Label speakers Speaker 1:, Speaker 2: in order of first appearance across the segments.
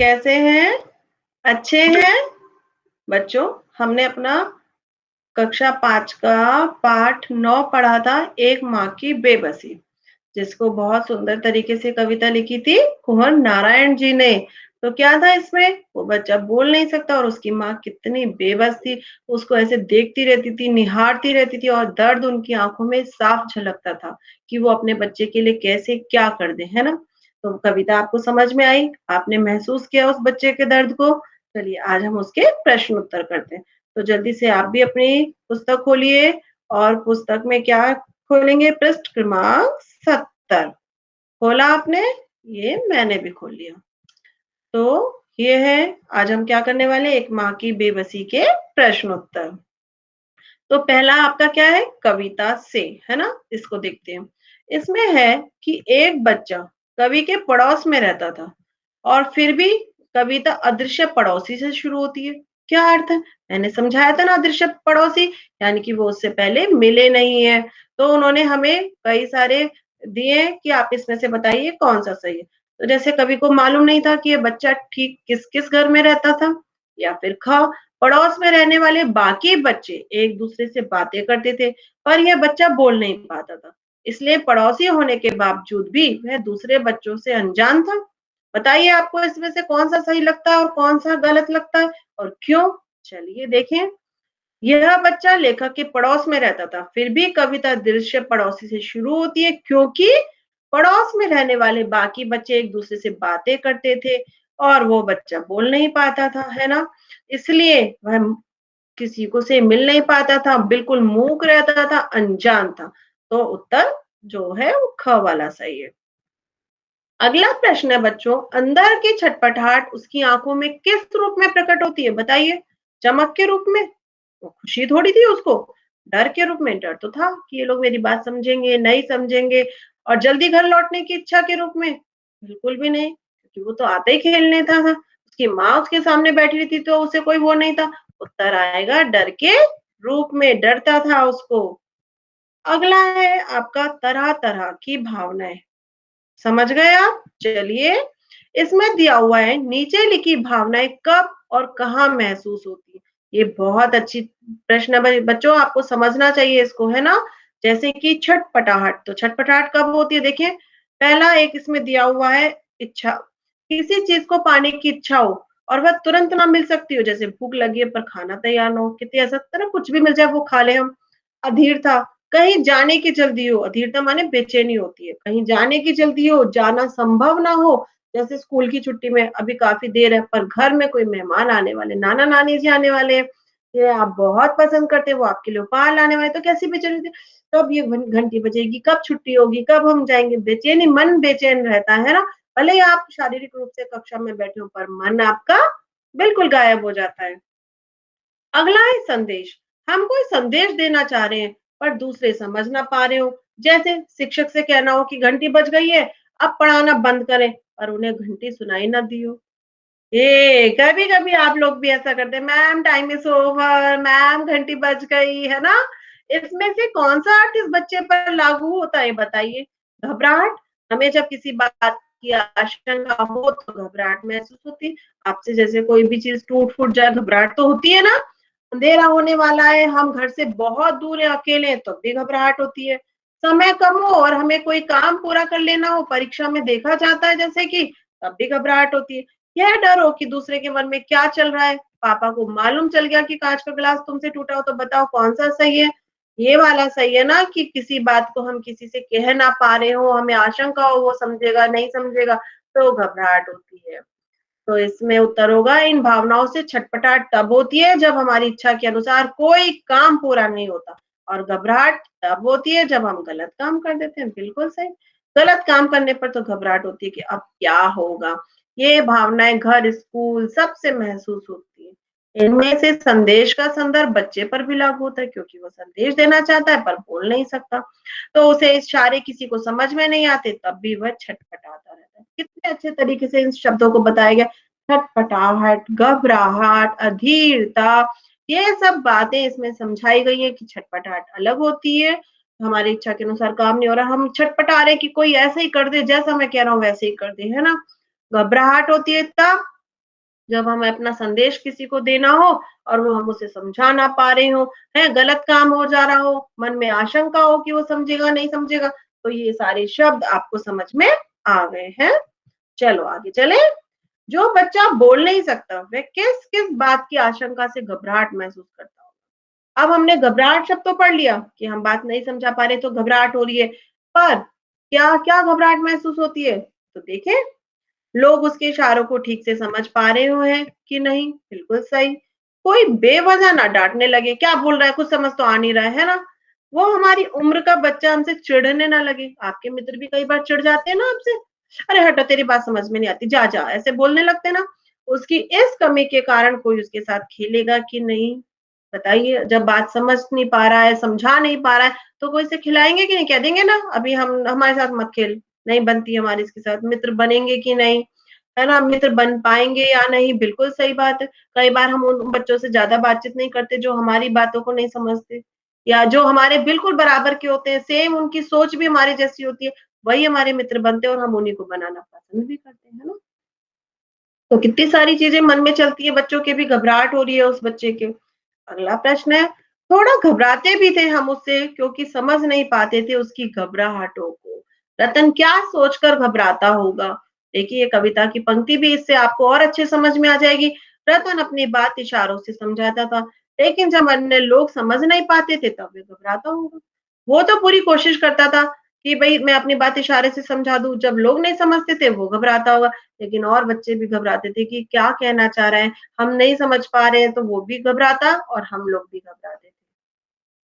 Speaker 1: कैसे हैं? अच्छे हैं? बच्चों, हमने अपना कक्षा 5 का पाठ 9 पढ़ा था, एक माँ की बेबसी, जिसको बहुत सुंदर तरीके से कविता लिखी थी कुंवर नारायण जी ने। तो क्या था इसमें? वो बच्चा बोल नहीं सकता और उसकी माँ कितनी बेबस थी, उसको ऐसे देखती रहती थी, निहारती रहती थी और दर्द उनकी आँखों में साफ झलकता था कि वो अपने बच्चे के लिए कैसे क्या कर दें, है ना? तो कविता आपको समझ में आई? आपने महसूस किया उस बच्चे के दर्द को? चलिए आज हम उसके प्रश्न उत्तर करते हैं। तो जल्दी से आप भी अपनी पुस्तक खोलिए और पुस्तक में क्या खोलेंगे? पृष्ठ क्रमांक 70। खोला आपने? ये मैंने भी खोल लिया। तो ये है, आज हम क्या करने वाले हैं? एक माँ की बेबसी के प्रश्न उत्तर। तो पहला आपका क्या है? कविता से, है ना? इसको देखते हैं। इसमें है कि एक बच्चा कवि के पड़ोस में रहता था और फिर भी कविता अदृश्य पड़ोसी से शुरू होती है। क्या अर्थ है? मैंने समझाया था ना, अदृश्य पड़ोसी यानी कि वो उससे पहले मिले नहीं है। तो उन्होंने हमें कई सारे दिए कि आप इसमें से बताइए कौन सा सही है। तो जैसे कवि को मालूम नहीं था कि ये बच्चा ठीक किस किस घर में रहता था, या फिर ख पड़ोस में रहने वाले बाकी बच्चे एक दूसरे से बातें करते थे, पर यह बच्चा बोल नहीं पाता था। इसलिए पड़ोसी होने के बावजूद भी वह दूसरे बच्चों से अनजान था। बताइए आपको इसमें से कौन सा सही लगता है और कौन सा गलत लगता है और क्यों? चलिए देखें। यह बच्चा लेखक के पड़ोस में रहता था, फिर भी कविता दृश्य पड़ोसी से शुरू होती है क्योंकि पड़ोस में रहने वाले बाकी बच्चे एक दूसरे से बातें करते थे और वो बच्चा बोल नहीं पाता था, है ना? इसलिए वह किसी को से मिल नहीं पाता था, बिल्कुल मूक रहता था, अनजान था। तो उत्तर जो है वो ख वाला सही है। अगला प्रश्न है बच्चों, अंदर की छटपटाहट उसकी आंखों में किस रूप में प्रकट होती है? बताइए। चमक के रूप में? वो खुशी थोड़ी थी उसको। डर के रूप में? डर तो था कि ये लोग मेरी बात समझेंगे नहीं समझेंगे। और जल्दी घर लौटने की इच्छा के रूप में? बिल्कुल भी नहीं, क्योंकि वो तो आते ही खेलने था। उसकी माँ उसके सामने बैठी रहती तो उसे कोई वो नहीं था। उत्तर आएगा डर के रूप में, डरता था उसको। अगला है आपका तरह तरह की भावनाएं। समझ गए आप? चलिए, इसमें दिया हुआ है नीचे लिखी भावनाएं कब और कहाँ महसूस होती है। ये बहुत अच्छी प्रश्न है बच्चों, आपको समझना चाहिए इसको, है ना? जैसे कि छटपटाहट, तो छटपटाहट कब होती है? देखिए, पहला एक इसमें दिया हुआ है इच्छा। किसी चीज को पाने की इच्छा हो और वह तुरंत ना मिल सकती हो, जैसे भूख लगी है पर खाना तैयार ना हो, कितनी ऐसा होता है ना, कुछ भी मिल जाए वो खा ले हम। अधीरता, कहीं जाने की जल्दी हो, अधीरता माने बेचैनी होती है, कहीं जाने की जल्दी हो, जाना संभव ना हो, जैसे स्कूल की छुट्टी में अभी काफी देर है पर घर में कोई मेहमान आने वाले, नाना नानी जी आने वाले हैं, ये आप बहुत पसंद करते हैं, वो आपके लिए उपहार लाने वाले, तो कैसी बेचैनी होती है, कब ये घंटी बजेगी, कब छुट्टी होगी, कब हम जाएंगे, बेचैनी, मन बेचैन रहता है ना। भले ही आप शारीरिक रूप से कक्षा में बैठे हो पर मन आपका बिल्कुल गायब हो जाता है। अगला है संदेश। हम कोई संदेश देना चाह रहे हैं पर दूसरे समझ ना पा रहे हो, जैसे शिक्षक से कहना हो कि घंटी बज गई है, अब पढ़ाना बंद करें, पर उन्हें घंटी सुनाई ना दी हो। ये कभी कभी आप लोग भी ऐसा करते हैं, ma'am time is over, ma'am घंटी बज गई, है ना? इसमें से कौन सा अर्थ इस बच्चे पर लागू होता है बताइए? घबराहट, हमें जब किसी बात की आशंका हो तो घबराहट महसूस होती है। आपसे जैसे कोई भी चीज टूट फूट जाए, घबराहट तो होती है ना? अंधेरा होने वाला है, हम घर से बहुत दूर हैं, अकेले हैं, तब भी घबराहट होती है। समय कम हो और हमें कोई काम पूरा कर लेना हो, परीक्षा में देखा जाता है जैसे कि, तब भी घबराहट होती है। यह डर हो कि दूसरे के मन में क्या चल रहा है, पापा को मालूम चल गया कि कांच का गिलास तुमसे टूटा हो, तो बताओ कौन सा सही है? ये वाला सही है ना, कि किसी बात को हम किसी से कह ना पा रहे हो, हमें आशंका हो वो समझेगा नहीं समझेगा, तो घबराहट होती है। तो इसमें उत्तर होगा, इन भावनाओं से छटपटाहट तब होती है जब हमारी इच्छा के अनुसार कोई काम पूरा नहीं होता, और घबराहट तब होती है जब हम गलत काम कर देते हैं। बिल्कुल सही। गलत काम करने पर तो घबराहट होती है कि अब क्या होगा। ये भावनाएं घर, स्कूल सबसे महसूस होती है। इनमें से संदेश का संदर्भ बच्चे पर भी लागू होता है, क्योंकि वो संदेश देना चाहता है पर बोल नहीं सकता, तो उसे इशारे किसी को समझ में नहीं आते, तब भी वह छटपटाता रहता है। कितने अच्छे तरीके से इन शब्दों को बताया गया। छटपटाहट, घबराहट, अधीरता, ये सब बातें इसमें समझाई गई है कि छटपटाहट अलग होती है, हमारी इच्छा के अनुसार काम नहीं हो रहा, हम छटपटा रहे हैं कि कोई ऐसे ही कर दे, जैसा मैं कह रहा हूँ वैसे ही कर दे, है ना? घबराहट होती है तब जब हमें अपना संदेश किसी को देना हो और वो हम उसे समझा ना पा रहे हो, है गलत काम हो जा रहा हो, मन में आशंका हो कि वो समझेगा नहीं समझेगा, तो ये सारे शब्द आपको समझ में आ गए हैं। चलो आगे चले। जो बच्चा बोल नहीं सकता वह किस किस बात की आशंका से घबराहट महसूस करता हो? अब हमने घबराहट शब्द तो पढ़ लिया कि हम बात नहीं समझा पा रहे तो घबराहट हो रही है, पर क्या क्या घबराहट महसूस होती है? तो देखें, लोग उसके इशारों को ठीक से समझ पा रहे हो हैं कि नहीं? बिल्कुल सही। कोई बेवजह ना डांटने लगे, क्या बोल रहा है, कुछ समझ तो आ नहीं रहा है ना? वो हमारी उम्र का बच्चा हमसे चिढ़ने ना लगे। आपके मित्र भी कई बार चिढ़ जाते हैं ना आपसे, अरे हटो तेरी बात समझ में नहीं आती, जा जा, ऐसे बोलने लगते हैं ना। उसकी इस कमी के कारण कोई उसके साथ खेलेगा कि नहीं? बताइए, जब बात समझ नहीं पा रहा है, समझा नहीं पा रहा है, तो कोई इसे खिलाएंगे कि नहीं? कह देंगे ना, अभी हम हमारे साथ मत खेल, नहीं बनती हमारी इसके साथ। मित्र बनेंगे कि नहीं? है ना? मित्र बन पाएँगे या नहीं? बिल्कुल सही बात है। कई बार हम उन बच्चों से ज़्यादा बातचीत नहीं करते जो हमारी बातों को नहीं समझते, या जो हमारे बिल्कुल बराबर के होते हैं, सेम उनकी सोच भी हमारी जैसी होती है, वही हमारे मित्र बनते हैं और हम उन्हीं को बनाना पसंद भी करते हैं, है ना? तो कितनी सारी चीज़ें मन में चलती है, बच्चों के भी घबराहट हो रही है उस बच्चे के। अगला प्रश्न है, थोड़ा घबराते भी थे हम उससे क्योंकि समझ नहीं पाते थे उसकी घबराहटों को। रतन क्या सोचकर घबराता होगा? देखिए, ये कविता की पंक्ति भी इससे आपको और अच्छे समझ में आ जाएगी। रतन अपनी बात इशारों से समझाता था, लेकिन जब अन्य लोग समझ नहीं पाते थे तब वे घबराता होगा। वो तो पूरी कोशिश करता था कि भई मैं अपनी बात इशारे से समझा दूँ, जब लोग नहीं समझते थे वो घबराता होगा, लेकिन और बच्चे भी घबराते थे कि क्या कहना चाह रहे हैं, हम नहीं समझ पा रहे हैं, तो वो भी घबराता और हम लोग भी घबराते थे।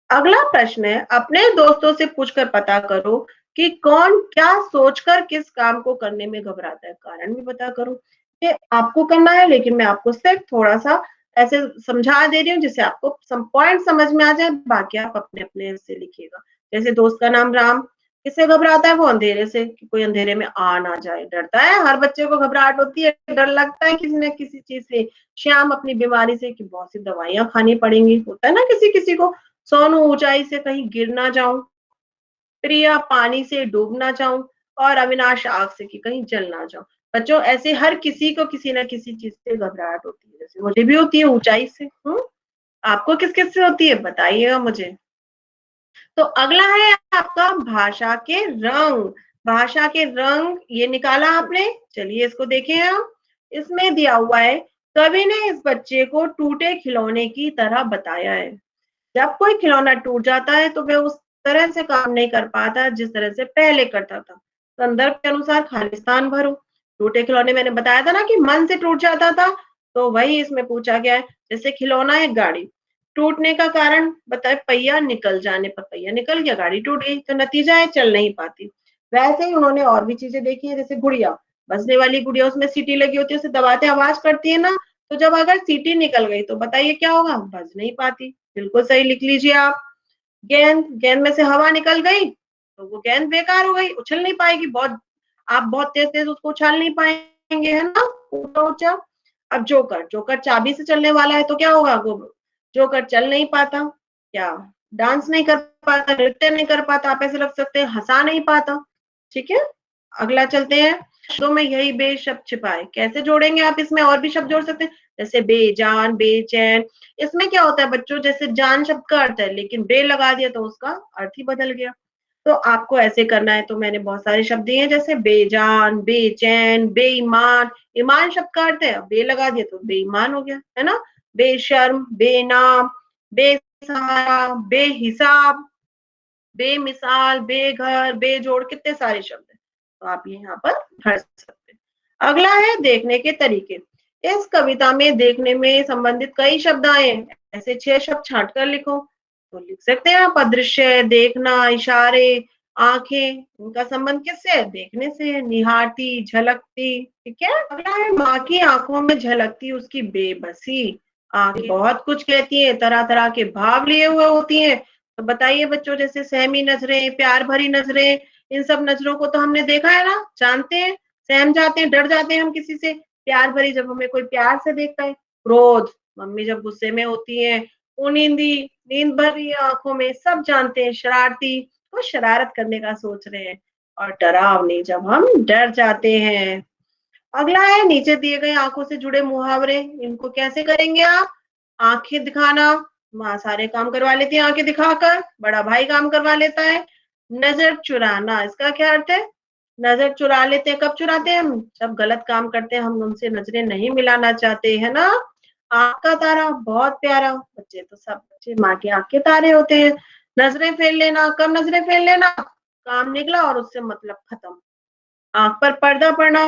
Speaker 1: अगला प्रश्न है, अपने दोस्तों से पूछकर पता करो कि कौन क्या सोचकर किस काम को करने में घबराता है, कारण भी पता करो। ये आपको करना है, लेकिन मैं आपको सिर्फ थोड़ा-सा ऐसे समझा दे रही हूँ जिससे आपको सम पॉइंट समझ में आ जाए, बाकी आप अपने-अपने से लिखिएगा। जैसे दोस्त का नाम राम, किससे घबराता है? वो अंधेरे से, कि कोई अंधेरे में आ ना जाए, डरता है, हर बच्चे को घबराहट होती है, डर लगता है किसी न किसी चीज़ से। श्याम अपनी बीमारी से कि बहुत सी दवाइयाँ खानी पड़ेंगी, होता है ना किसी-किसी को। सोनू ऊंचाई से कहीं गिर ना जाऊं, प्रिया पानी से डूब ना जाऊं, और अविनाश आग से कि कहीं जल ना जाऊं। बच्चों, ऐसे हर किसी को किसी ना किसी चीज से घबराहट होती है, जैसे मुझे भी होती है ऊंचाई से। आपको किस किस से होती है बताइएगा मुझे। तो अगला है आपका भाषा के रंग। भाषा के रंग ये निकाला आपने, चलिए इसको देखें हम। इसमें दिया हुआ है, कवि ने इस बच्चे को टूटे खिलौने की तरह बताया है। जब कोई खिलौना टूट जाता है तो वह उस तरह से काम नहीं कर पाता जिस तरह से पहले करता था। संदर्भ के अनुसार खालिस्तान भरो। टूटे खिलौने मैंने बताया था ना कि मन से टूट जाता था, तो वही इसमें पूछा गया है। जैसे खिलौना है गाड़ी, टूटने का कारण बताए, पहिया निकल जाने पर, पहिया निकल गया, गाड़ी टूट गई, तो नतीजा है चल नहीं पाती। वैसे ही उन्होंने और भी चीजें देखी है, जैसे गुड़िया, बजने वाली गुड़िया, उसमें सीटी लगी होती है, उसे दबाते आवाज करती है ना, तो जब अगर सीटी निकल गई तो बताइए क्या होगा? बज नहीं पाती। बिल्कुल सही, लिख लीजिए आप। गेंद, गेंद में से हवा निकल गई तो वो गेंद बेकार हो गई, उछल नहीं पाएगी, बहुत आप बहुत तेज-तेज उसको उछाल नहीं पाएँगे, है ना? ऊँचा-ऊँचा। अब जोकर, जोकर चाबी से चलने वाला है तो क्या होगा? वो जोकर चल नहीं पाता, क्या डांस नहीं कर पाता, नृत्य नहीं कर पाता, आप ऐसे रख सकते हैं, हँसा नहीं पाता, ठीक है? अगला चलते हैं, शब्दों में यही बे शब्द छिपा है, कैसे जोड़ेंगे आप इसमें? और भी शब्द जोड़ सकते हैं, जैसे बेजान, बेचैन। इसमें क्या होता है बच्चों, जैसे जान शब्द का अर्थ है, लेकिन बे लगा दिया तो उसका अर्थ ही बदल गया। तो आपको ऐसे करना है, तो मैंने बहुत सारे शब्द दिए हैं, जैसे बेजान, बेचैन, बेईमान। ईमान शब्द का अर्थ है, बे लगा दिया तो बेईमान हो गया, है ना? बेशर्म, बेनाम, बेसहारा, बेहिसाब, बेमिसाल, बेघर, बेजोड़, कितने सारे शब्द हैं। तो आप ये यहाँ पर भर सकते हैं। अगला है देखने के तरीके। इस कविता में देखने में संबंधित कई शब्द आए हैं, ऐसे 6 शब्द छांट कर लिखो। तो लिख सकते हैं आप, अदृश्य, देखना, इशारे, आंखें, इनका संबंध किससे है? देखने से है। निहारती, झलकती, ठीक है। अगला है माँ की आंखों में झलकती उसकी बेबसी। आंखें बहुत कुछ कहती है, तरह तरह के भाव लिए हुए होती हैं। तो बताइए बच्चों, जैसे सहमी नजरें, प्यार भरी नजरें, इन सब नजरों को तो हमने देखा है ना, जानते हैं। सहम जाते हैं, डर जाते हैं हम किसी से। प्यार भरी, जब हमें कोई प्यार से देखता है। क्रोध, मम्मी जब गुस्से में होती है। उनिंदी, नींद भरी आंखों में, सब जानते हैं। शरारती, वो शरारत करने का सोच रहे हैं। और डरावनी, जब हम डर जाते हैं। अगला है नीचे दिए गए आंखों से जुड़े मुहावरे। इनको कैसे करेंगे आप? आंखें दिखाना, माँ सारे काम करवा लेती है आंखें दिखाकर, बड़ा भाई काम करवा लेता है। नजर चुराना, इसका क्या अर्थ है? नजर चुरा लेते हैं, कब चुराते हैं हम? जब गलत काम करते हैं, हम उनसे नजरें नहीं मिलाना चाहते, है ना? आँख का तारा बहुत प्यारा, बच्चे तो सब बच्चे माँ की आँख के तारे होते हैं। नजरें फेर लेना, कब नजरें फेर लेना? काम निकला और उससे मतलब खत्म। आँख पर पर्दा पड़ना,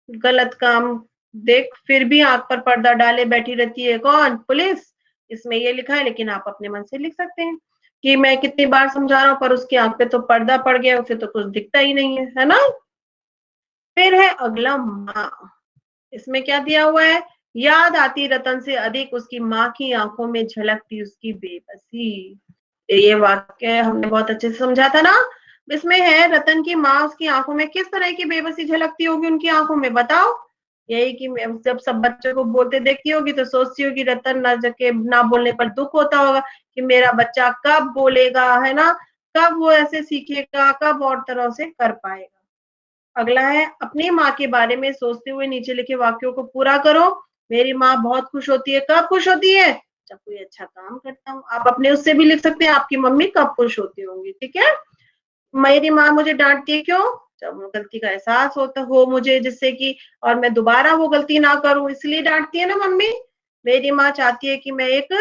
Speaker 1: गलत काम देख फिर भी आँख पर पर्दा डाले बैठी रहती है कौन? पुलिस। इसमें ये लिखा है, लेकिन आप अपने मन से लिख सकते हैं कि मैं कितनी बार समझा रहा हूँ पर उसकी आँख पे तो पर्दा पड़ गया, उसे तो कुछ दिखता ही नहीं है ना? फिर है अगला माँ। इसमें क्या दिया हुआ है? याद आती रतन से अधिक उसकी माँ की आंखों में झलकती उसकी बेबसी। ये वाक्य हमने बहुत अच्छे से समझा था ना? इसमें है रतन की माँ, उसकी आंखों में किस तरह की बेबसी झलकती होगी उनकी आंखों में, बताओ? यही कि जब सब बच्चों को बोलते देखती होगी तो सोचती होगी रतन ना जके ना बोलने पर दुख होता होगा कि मेरा बच्चा कब बोलेगा, है ना? कब वो ऐसे सीखेगा, कब और तरह से कर पाएगा। अगला है अपनी माँ के बारे में सोचते हुए नीचे लिखे वाक्यों को पूरा करो। मेरी माँ बहुत खुश होती है, कब खुश होती है? जब कोई अच्छा काम करता हूँ। आप अपने उससे भी लिख सकते हैं, आपकी मम्मी कब खुश होती होंगी, ठीक है? मेरी माँ मुझे डांटती है क्यों? जब वो गलती का एहसास होता हो मुझे, जिससे कि और मैं दोबारा वो गलती ना करूं, इसलिए डांटती है ना मम्मी। मेरी माँ चाहती है कि मैं एक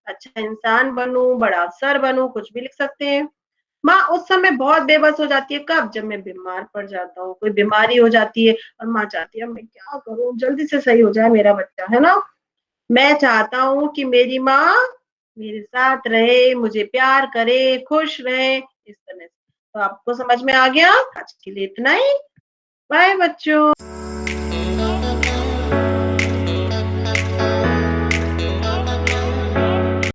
Speaker 1: अच्छा इंसान बनूं, बड़ा अफसर बनूं, कुछ भी लिख सकते हैं। माँ उस समय बहुत बेबस हो जाती है, कब? जब मैं बीमार पड़ जाता हूँ, कोई बीमारी हो जाती है और माँ चाहती है मैं क्या करूँ, जल्दी से सही हो जाए मेरा बच्चा, है ना? मैं चाहता हूँ कि मेरी माँ मेरे साथ रहे, मुझे प्यार करे, खुश रहे, इस तरह से। तो आपको समझ में आ गया? आज के लिए इतना ही। बाय बच्चों।